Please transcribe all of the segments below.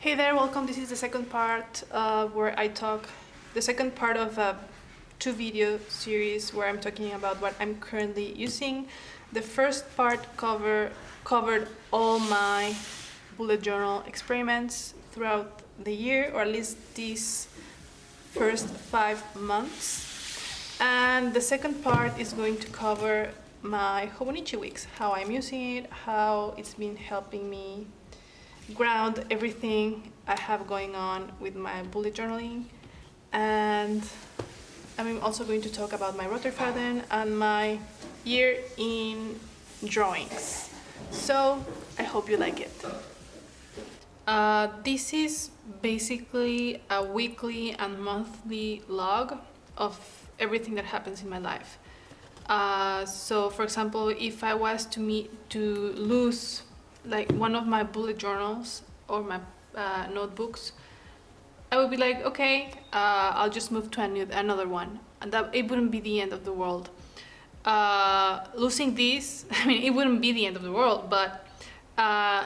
Hey there, welcome. This is the second part where I talk, the second part of a two video series where I'm talking about what I'm currently using. The first part covered all my bullet journal experiments throughout the year, or at least these first 5 months. And the second part is going to cover my Hobonichi weeks, how I'm using it, how it's been helping me ground everything I have going on with my bullet journaling. And I'm also going to talk about my rotor Fadden and my year in drawings. So I hope you like it. This is basically a weekly and monthly log of everything that happens in my life. So for example, if I was to lose like one of my bullet journals or my notebooks, I would be like, okay, I'll just move to another one, and that it wouldn't be the end of the world. Losing this, I mean, it wouldn't be the end of the world, but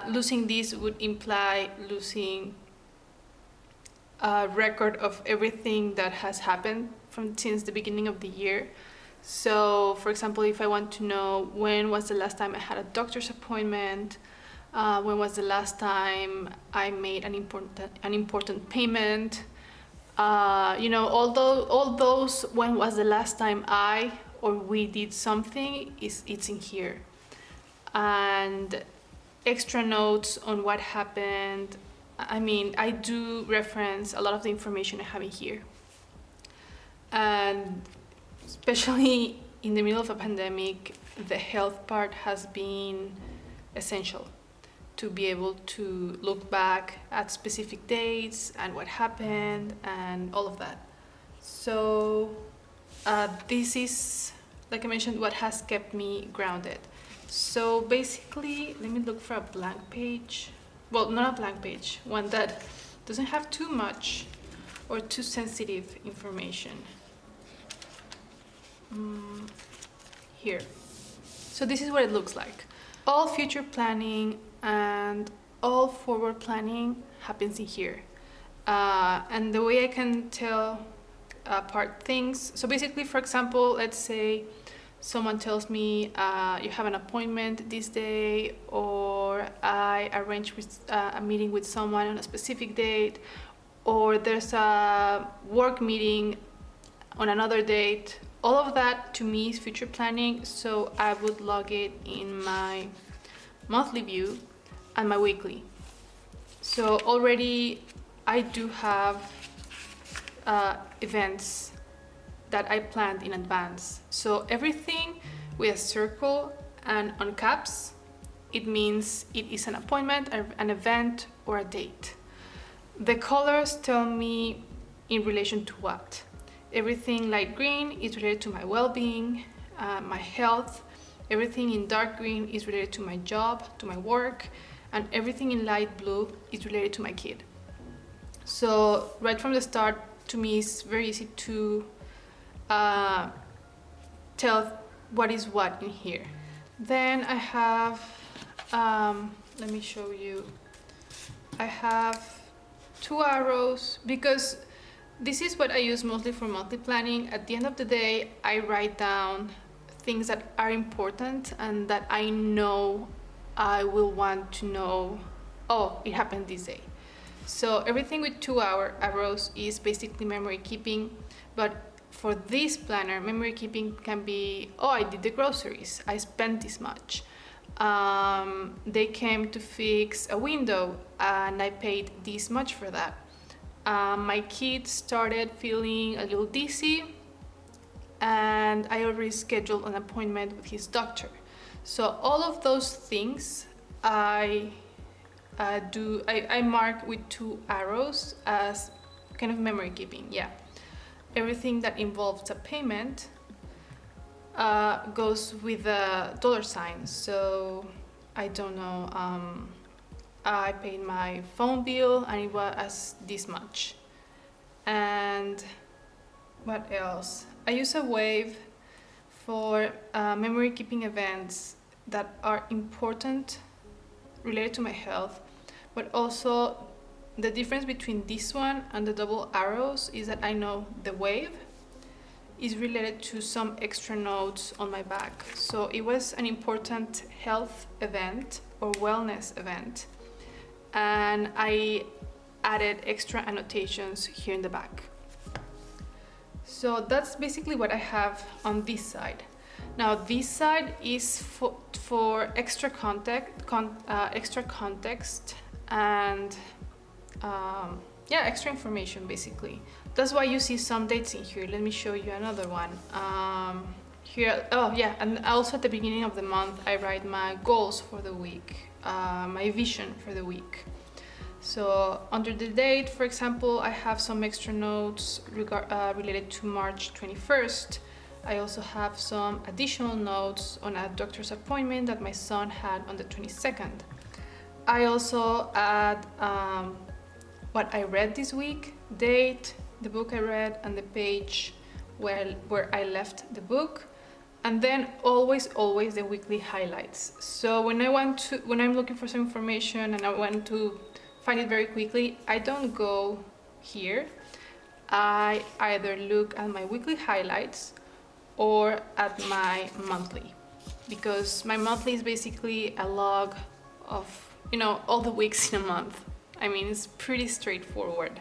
losing this would imply losing a record of everything that has happened since the beginning of the year. So, for example, if I want to know when was the last time I had a doctor's appointment, when was the last time I made an important payment, all those when was the last time I or we did something, it's in here. And extra notes on what happened. I mean, I do reference a lot of the information I have in here. And especially in the middle of a pandemic, the health part has been essential to be able to look back at specific dates and what happened and all of that. So this is, like I mentioned, what has kept me grounded. So basically, let me look for a blank page. Well, not a blank page, one that doesn't have too much or too sensitive information. Here. So this is what it looks like. All future planning and all forward planning happens in here. And the way I can tell apart things, so basically, for example, let's say someone tells me you have an appointment this day, or I arrange a meeting with someone on a specific date, or there's a work meeting on another date. All of that to me is future planning, so I would log it in my monthly view and my weekly. So already I do have events that I planned in advance. So everything with a circle and on caps, it means it is an appointment, an event, or a date. The colors tell me in relation to what. Everything light green is related to my well-being, my health. Everything in dark green is related to my job, to my work, and everything in light blue is related to my kid. So right from the start, to me, it's very easy to tell what is what in here. Then I have, let me show you. I have 2 arrows because this is what I use mostly for monthly planning. At the end of the day, I write down things that are important and that I know I will want to know, oh, it happened this day. So everything with 2 arrows is basically memory keeping. But for this planner, memory keeping can be, oh, I did the groceries, I spent this much. They came to fix a window and I paid this much for that. My kid started feeling a little dizzy and I already scheduled an appointment with his doctor. So all of those things I mark with 2 arrows as kind of memory keeping. Yeah, everything that involves a payment goes with a $sign. So I don't know, I paid my phone bill and it was this much. And what else? I use a wave for memory keeping events that are important related to my health, but also the difference between this one and the double arrows is that I know the wave is related to some extra notes on my back. So it was an important health event or wellness event, and I added extra annotations here in the back. So that's basically what I have on this side. Now this side is for extra context and yeah, extra information basically. That's why you see some dates in here. Let me show you another one. Here, oh yeah, and also at the beginning of the month I write my goals for the week, my vision for the week. So under the date, for example, I have some extra notes related to March 21st. I also have some additional notes on a doctor's appointment that my son had on the 22nd. I also add what I read this week, date, the book I read, and the page where I left the book. And then always the weekly highlights. So when I'm looking for some information and I want to find it very quickly, I don't go here. I either look at my weekly highlights or at my monthly, because my monthly is basically a log of, you know, all the weeks in a month. I mean, it's pretty straightforward.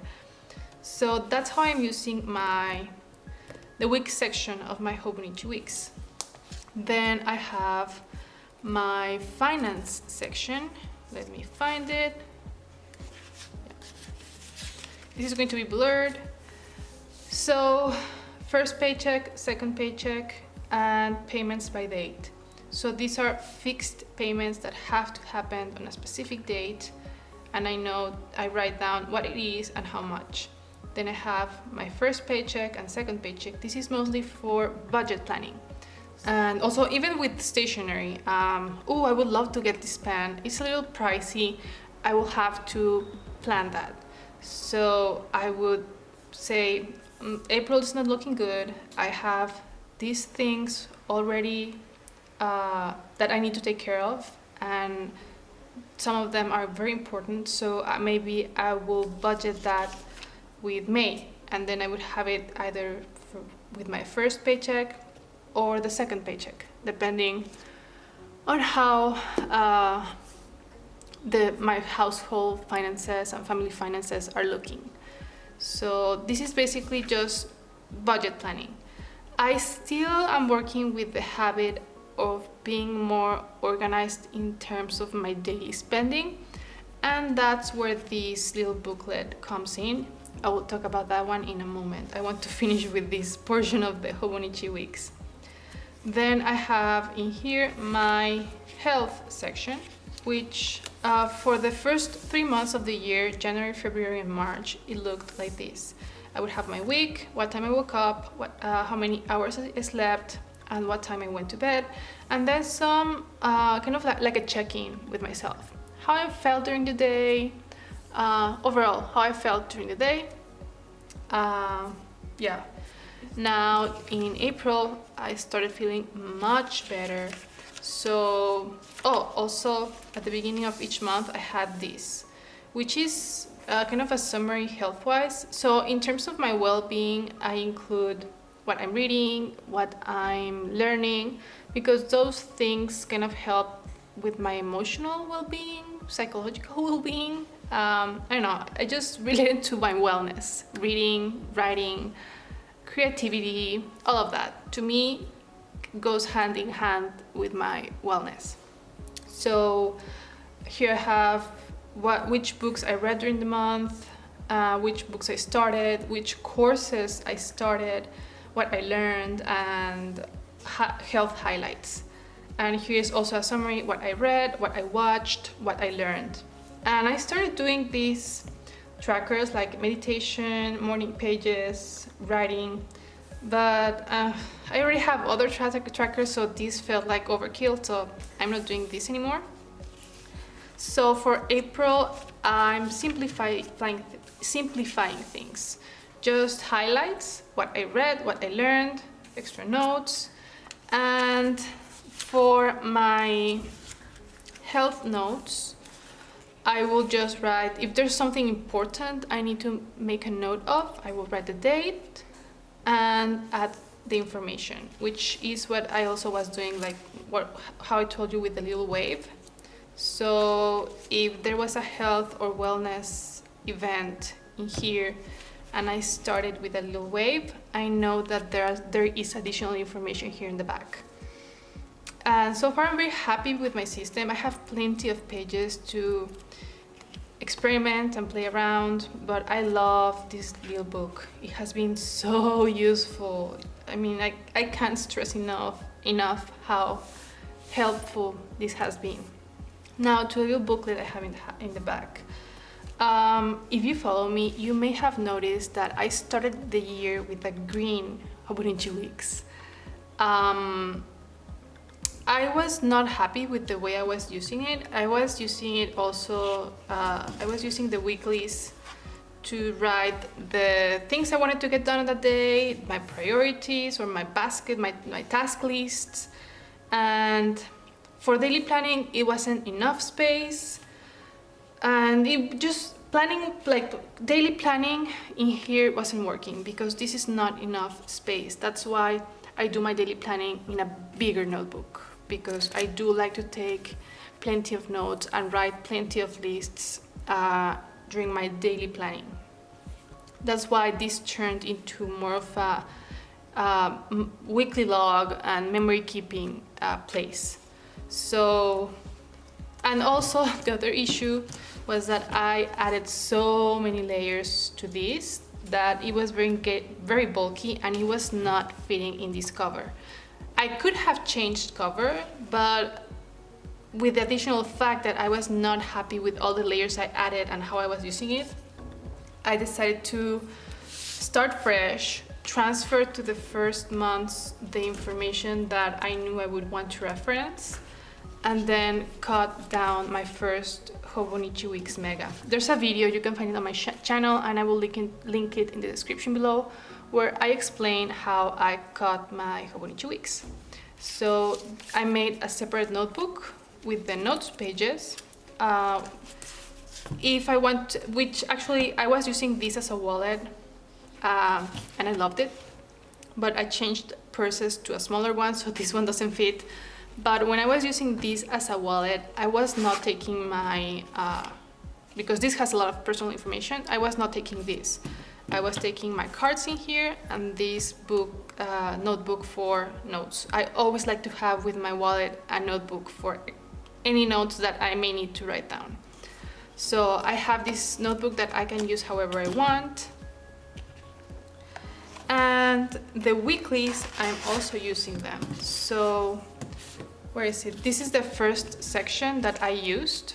So that's how I'm using the week section of my Hobonichi weeks. Then I have my finance section. Let me find it. This is going to be blurred. So first paycheck, second paycheck, and payments by date. So these are fixed payments that have to happen on a specific date, and I write down what it is and how much. Then I have my first paycheck and second paycheck. This is mostly for budget planning. And also even with stationery, oh, I would love to get this pen. It's a little pricey. I will have to plan that. So I would say April is not looking good. I have these things already that I need to take care of, and some of them are very important. So maybe I will budget that with May, and then I would have it either with my first paycheck or the second paycheck, depending on how my household finances and family finances are looking. So this is basically just budget planning. I still am working with the habit of being more organized in terms of my daily spending, and that's where this little booklet comes in. I will talk about that one in a moment. I want to finish with this portion of the Hobonichi weeks. Then I have in here my health section, which for the first 3 months of the year, January, February, and March, it looked like this. I would have my week, what time I woke up, how many hours I slept, and what time I went to bed, and then some kind of like a check-in with myself. How I felt during the day, overall, how I felt during the day. Yeah. Now in April, I started feeling much better. So, also at the beginning of each month, I had this, which is kind of a summary health-wise. So in terms of my well-being, I include what I'm reading, what I'm learning, because those things kind of help with my emotional well-being, psychological well-being. I don't know, I just related to my wellness, reading, writing, creativity, all of that. To me, goes hand in hand with my wellness. So here I have which books I read during the month, which books I started, which courses I started, what I learned, and health highlights. And here's also a summary: what I read, what I watched, what I learned. And I started doing these trackers like meditation, morning pages, writing, but I already have other trackers, so this felt like overkill, so I'm not doing this anymore. So for April, I'm simplifying things. Just highlights, what I read, what I learned, extra notes. And for my health notes, I will just write, if there's something important I need to make a note of, I will write the date and add the information, which is what I also was doing, like how I told you with the little wave. So if there was a health or wellness event in here and I started with a little wave, I know that there is additional information here in the back. And so far I'm very happy with my system. I have plenty of pages to experiment and play around, but I love this little book. It has been so useful. I mean, I can't stress enough how helpful this has been. Now to a little booklet I have in the back. If you follow me, you may have noticed that I started the year with a green Hobonichi Weeks. I was not happy with the way I was using it. I was using it also, I was using the weeklies to write the things I wanted to get done on that day, my priorities or my basket, my task lists. And for daily planning, it wasn't enough space. And it just planning, like daily planning in here wasn't working because this is not enough space. That's why I do my daily planning in a bigger notebook, because I do like to take plenty of notes and write plenty of lists during my daily planning. That's why this turned into more of a weekly log and memory keeping place. So, and also the other issue was that I added so many layers to this that it was very bulky and it was not fitting in this cover. I could have changed cover, but with the additional fact that I was not happy with all the layers I added and how I was using it, I decided to start fresh, transfer to the first months the information that I knew I would want to reference, and then cut down my first Hobonichi Weeks Mega. There's a video, you can find it on my channel, and I will link it in the description below, where I explain how I cut my Hobonichi Weeks. So I made a separate notebook with the notes pages. If I want, which actually I was using this as a wallet and I loved it, but I changed purses to a smaller one, so this one doesn't fit. But when I was using this as a wallet, I was not taking my, because this has a lot of personal information, I was not taking this. I was taking my cards in here and this book, notebook for notes. I always like to have with my wallet a notebook for any notes that I may need to write down. So I have this notebook that I can use however I want. And the weeklies, I'm also using them. So where is it? This is the first section that I used.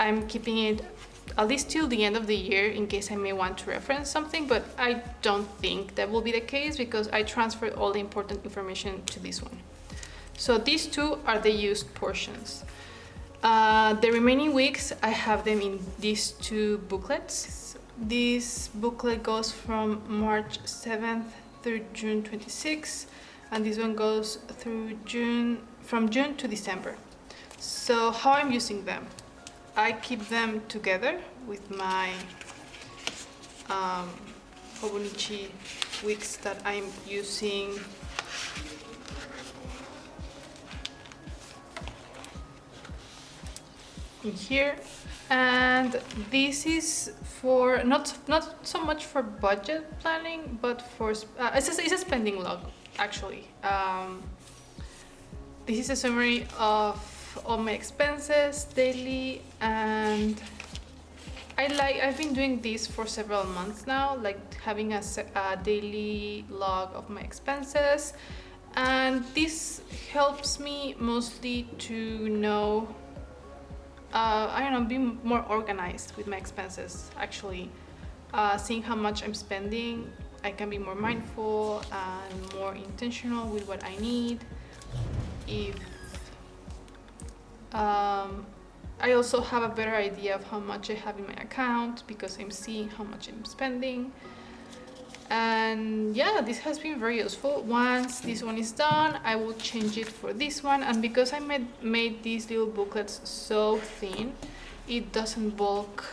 I'm keeping it at least till the end of the year in case I may want to reference something, but I don't think that will be the case because I transferred all the important information to this one. So these two are the used portions. The remaining weeks, I have them in these two booklets. This booklet goes from March 7th through June 26th, and this one goes through from June to December. So how I'm using them, I keep them together with my Hobonichi Weeks that I'm using in here. And this is for not so much for budget planning, but for it's a spending log actually. This is a summary of all my expenses daily, and I've been doing this for several months now, like having a daily log of my expenses, and this helps me mostly to know, I don't know, be more organized with my expenses. Actually, seeing how much I'm spending, I can be more mindful and more intentional with what I need. If I also have a better idea of how much I have in my account because I'm seeing how much I'm spending. And yeah, this has been very useful. Once this one is done, I will change it for this one. And because I made these little booklets so thin, it doesn't bulk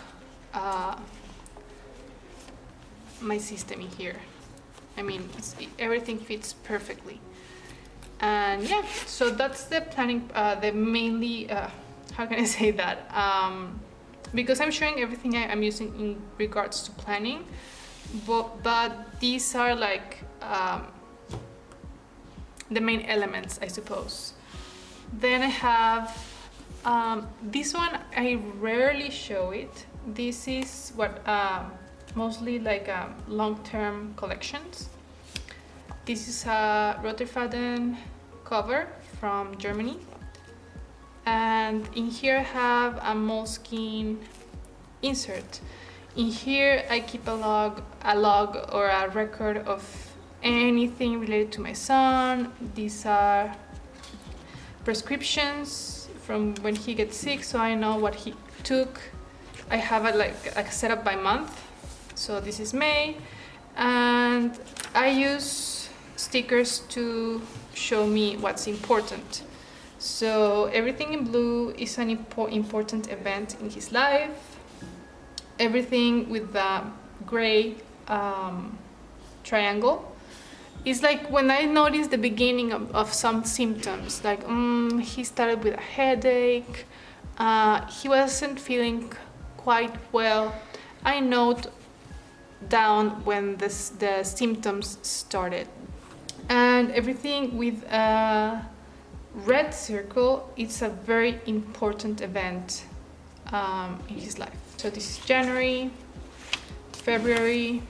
my system in here. I mean, everything fits perfectly. And yeah, so that's the planning, the mainly, how can I say that? Because I'm showing everything I'm using in regards to planning, but these are like the main elements, I suppose. Then I have this one, I rarely show it. This is what mostly like long-term collections. This is a Fadden cover from Germany. And in here I have a moleskin insert. In here I keep a log or a record of anything related to my son. These are prescriptions from when he gets sick, so I know what he took. I have it like set up by month. So this is May, and I use stickers to show me what's important. So everything in blue is an important event in his life. Everything with the gray triangle is like when I noticed the beginning of some symptoms, like he started with a headache, he wasn't feeling quite well. I note down when the symptoms started. And everything with a red circle, it's a very important event in his life. So this is January, February,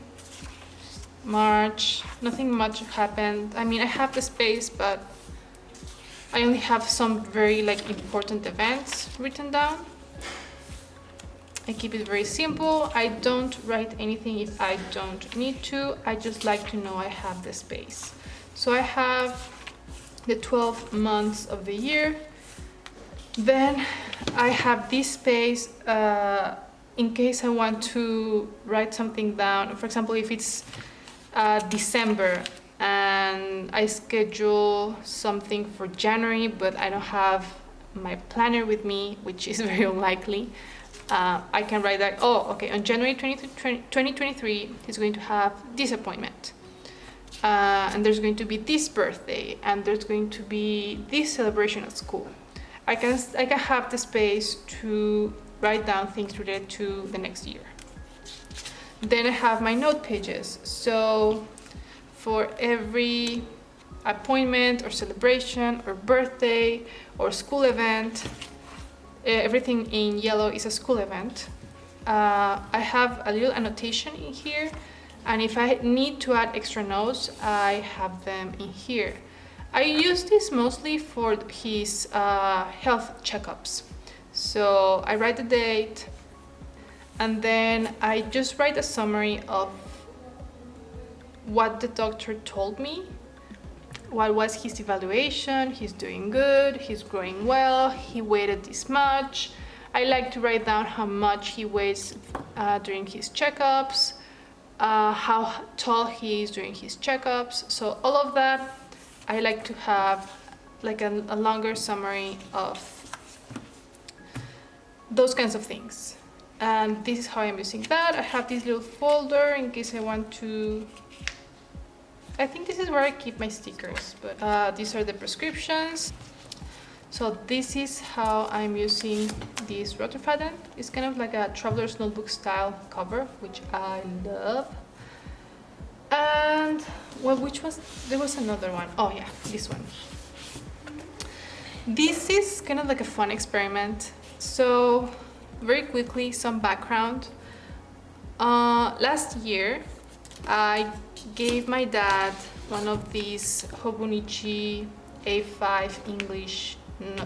March. Nothing much happened. I mean, I have the space, but I only have some very like important events written down. I keep it very simple. I don't write anything if I don't need to. I just like to know I have the space. So I have the 12 months of the year. Then I have this space in case I want to write something down. For example, if it's December and I schedule something for January, but I don't have my planner with me, which is very unlikely, I can write that, oh, okay, on January 2023, he's going to have this appointment. And there's going to be this birthday, and there's going to be this celebration at school. I can have the space to write down things related to the next year. Then I have my note pages. So for every appointment or celebration or birthday or school event, everything in yellow is a school event. I have a little annotation in here, and if I need to add extra notes, I have them in here. I use this mostly for his health checkups. So I write the date, and then I just write a summary of what the doctor told me. What was his evaluation? He's doing good, he's growing well, he weighed this much. I like to write down how much he weighs during his checkups, how tall he is during his checkups. So all of that, I like to have like a longer summary of those kinds of things. And this is how I'm using that. I have this little folder in case I want to, I think this is where I keep my stickers, but these are the prescriptions. So this is how I'm using this Fadden. It's kind of like a traveler's notebook style cover, which I love. And well, there was another one. Oh yeah, this one. This is kind of like a fun experiment. So very quickly, some background. Last year, I gave my dad one of these Hobonichi A5 English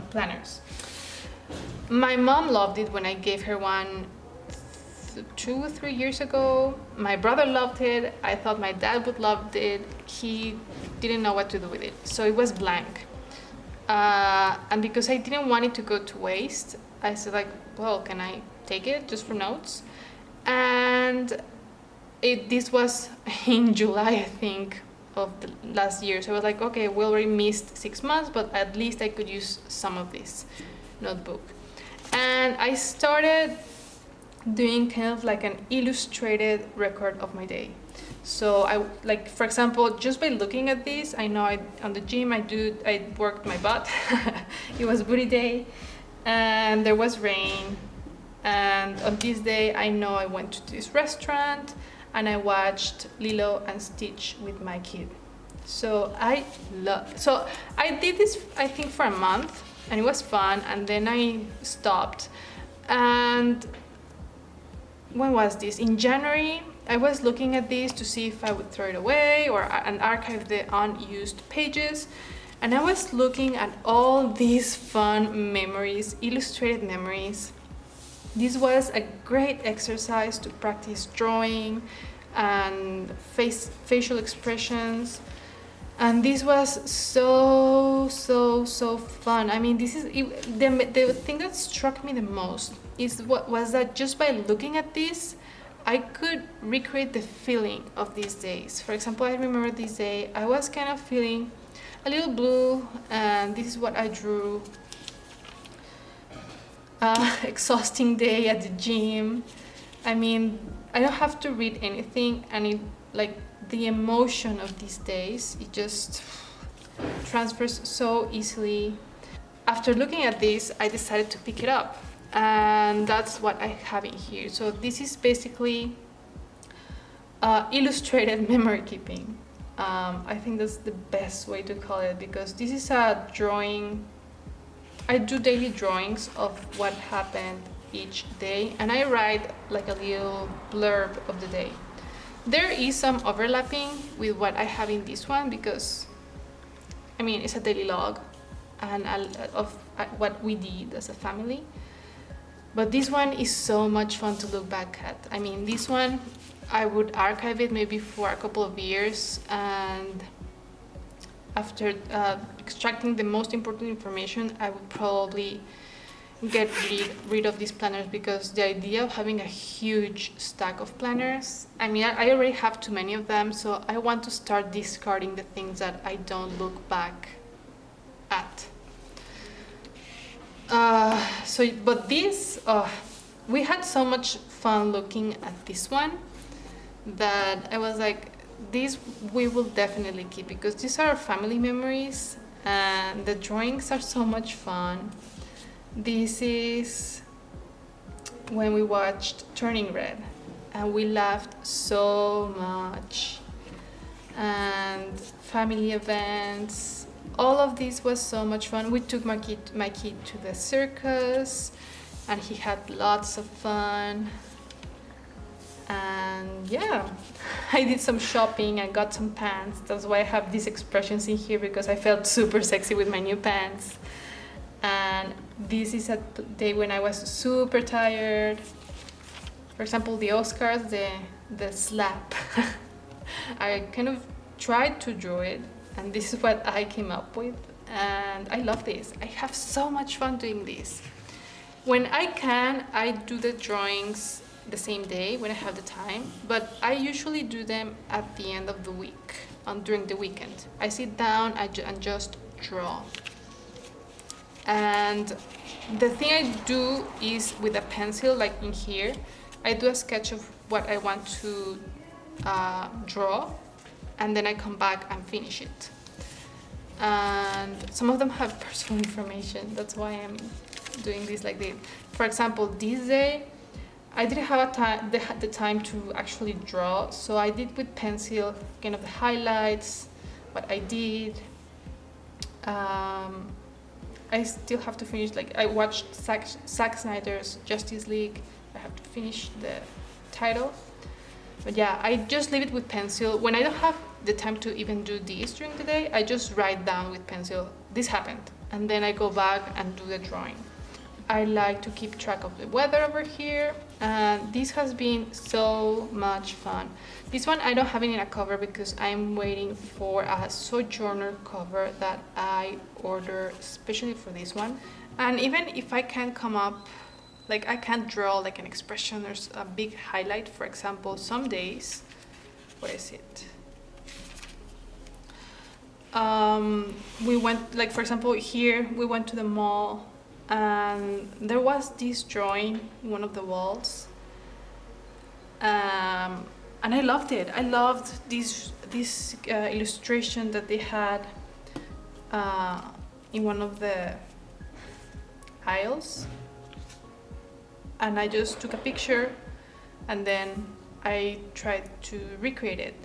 planners. My mom loved it when I gave her one 2 or 3 years ago. My brother loved it. I thought my dad would love it. He didn't know what to do with it, so it was blank. And because I didn't want it to go to waste, I said like, well, can I take it just for notes? And this was in July, I think, of the last year. So I was like, okay, we already missed 6 months, but at least I could use some of this notebook. And I started doing kind of like an illustrated record of my day. So I, like, for example, just by looking at this, I know on the gym I worked my butt. It was booty day and there was rain, and on this day I know I went to this restaurant and I watched Lilo and Stitch with my kid. So I did this, I think, for a month, and it was fun, and then I stopped. And when was this? In January, I was looking at this to see if I would throw it away and archive the unused pages. And I was looking at all these fun memories, illustrated memories. This was a great exercise to practice drawing and facial expressions. And this was so fun. I mean, this is the thing that struck me the most is what was that just by looking at this, I could recreate the feeling of these days. For example, I remember this day I was kind of feeling a little blue, and this is what I drew. Exhausting day at the gym. I mean, I don't have to read anything, and it, like, the emotion of these days, it just transfers so easily. After looking at this, I decided to pick it up, and that's what I have in here. So this is basically illustrated memory keeping. I think that's the best way to call it, because this is a drawing. I do daily drawings of what happened each day, and I write like a little blurb of the day. There is some overlapping with what I have in this one, because I mean, it's a daily log and of what we did as a family. But this one is so much fun to look back at. I mean, this one, I would archive it maybe for a couple of years, and after extracting the most important information, I would probably get rid of these planners, because the idea of having a huge stack of planners, I mean, I already have too many of them, so I want to start discarding the things that I don't look back at. But this, we had so much fun looking at this one that I was like, this we will definitely keep, because these are our family memories and the drawings are so much fun. This is when we watched Turning Red and we laughed so much, and family events, all of this was so much fun. We took my kid to the circus and he had lots of fun. And yeah, I did some shopping, I got some pants. That's why I have these expressions in here, because I felt super sexy with my new pants. And this is a day when I was super tired. For example, the Oscars, the slap. I kind of tried to draw it, and this is what I came up with. And I love this. I have so much fun doing this. When I can, I do the drawings the same day when I have the time, but I usually do them at the end of the week, during the weekend. I sit down and just draw. And the thing I do is with a pencil, like in here, I do a sketch of what I want to draw, and then I come back and finish it. And some of them have personal information, that's why I'm doing this like this. For example, this day I didn't have the time to actually draw, so I did with pencil kind of the highlights, what I did. I still have to finish, like I watched Zack Snyder's Justice League. I have to finish the title. But yeah, I just leave it with pencil. When I don't have the time to even do this during the day, I just write down with pencil, this happened, and then I go back and do the drawing. I like to keep track of the weather over here, and this has been so much fun. This one I don't have it in a cover because I'm waiting for a Sojourner cover that I order especially for this one. And even if I can't come up, like I can't draw like an expression or a big highlight, for example, some days, what is it? We went, like for example here, we went to the mall and there was this drawing in one of the walls, and I loved it. I loved this illustration that they had in one of the aisles, and I just took a picture and then I tried to recreate it.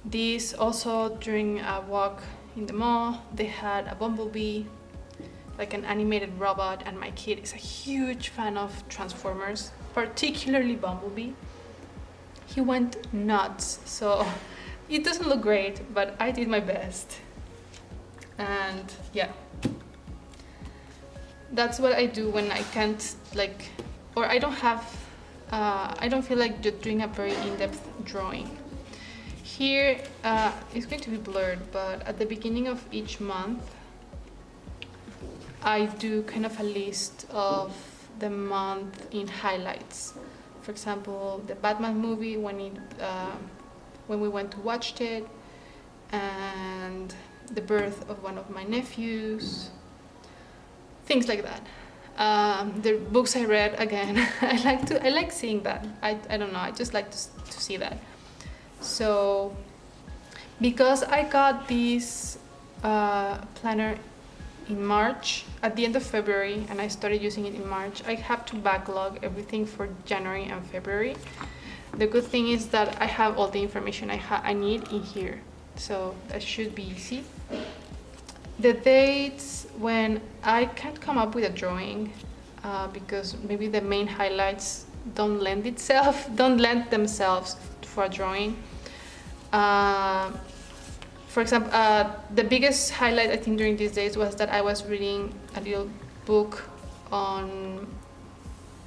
This also, during a walk in the mall, they had a bumblebee, like an animated robot, and my kid is a huge fan of Transformers, particularly Bumblebee. He went nuts, so it doesn't look great, but I did my best. And yeah, that's what I do when I can't, like, or I don't have, I don't feel like doing a very in-depth drawing. Here, it's going to be blurred, but at the beginning of each month, I do kind of a list of the month in highlights. For example, the Batman movie, when we went to watch it, and the birth of one of my nephews, things like that. The books I read, again, I like seeing that. I don't know, I just like to see that. So, because I got this planner in March, at the end of February, and I started using it in March, I have to backlog everything for January and February. The good thing is that I have all the information I need in here, so that should be easy. The dates when I can't come up with a drawing, because maybe the main highlights don't lend themselves for a drawing. For example, the biggest highlight I think during these days was that I was reading a little book on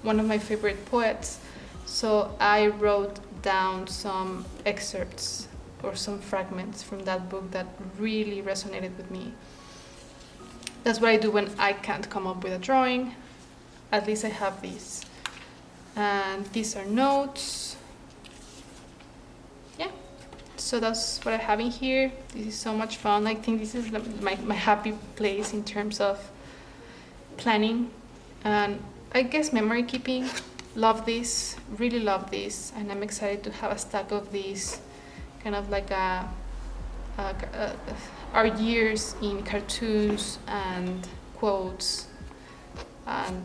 one of my favorite poets. So I wrote down some excerpts or some fragments from that book that really resonated with me. That's what I do when I can't come up with a drawing. At least I have these. And these are notes. Yeah. So that's what I have in here. This is so much fun. I think this is my happy place in terms of planning and I guess memory keeping. Love this, really love this, and I'm excited to have a stack of these, kind of like our years in cartoons and quotes. And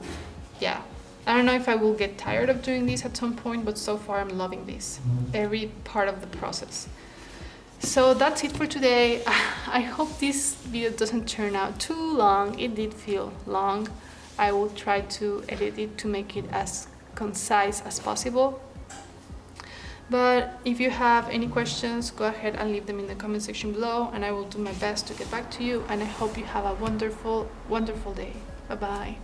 yeah, I don't know if I will get tired of doing this at some point, but so far I'm loving this, every part of the process. So that's it for today. I hope this video doesn't turn out too long. It did feel long. I will try to edit it to make it as concise as possible. But if you have any questions, go ahead and leave them in the comment section below, and I will do my best to get back to you. And I hope you have a wonderful, wonderful day. Bye-bye.